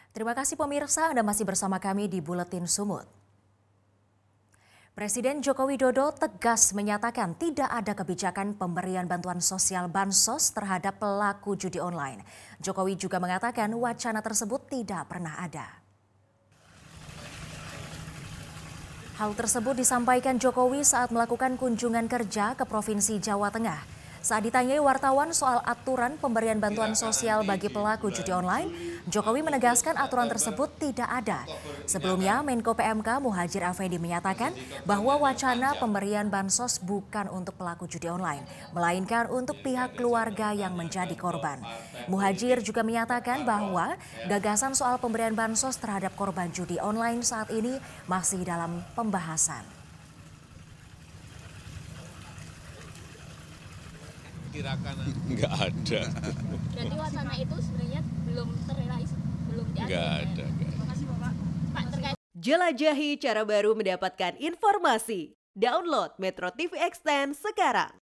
Terima kasih pemirsa, Anda masih bersama kami di Buletin Sumut. Presiden Joko Widodo tegas menyatakan tidak ada kebijakan pemberian bantuan sosial bansos terhadap pelaku judi online. Jokowi juga mengatakan wacana tersebut tidak pernah ada. Hal tersebut disampaikan Jokowi saat melakukan kunjungan kerja ke Provinsi Jawa Tengah. Saat ditanyai wartawan soal aturan pemberian bantuan sosial bagi pelaku judi online, Jokowi menegaskan aturan tersebut tidak ada. Sebelumnya, Menko PMK Muhadjir Effendi menyatakan bahwa wacana pemberian bansos bukan untuk pelaku judi online, melainkan untuk pihak keluarga yang menjadi korban. Muhadjir juga menyatakan bahwa gagasan soal pemberian bansos terhadap korban judi online saat ini masih dalam pembahasan. Nggak ada. Jadi wacana itu sebenarnya belum terrealisasi, belum diatur. Nggak ada. Makasih Bapak. Pak, terkait Jelajahi cara baru mendapatkan informasi. Download Metro TV Extend sekarang.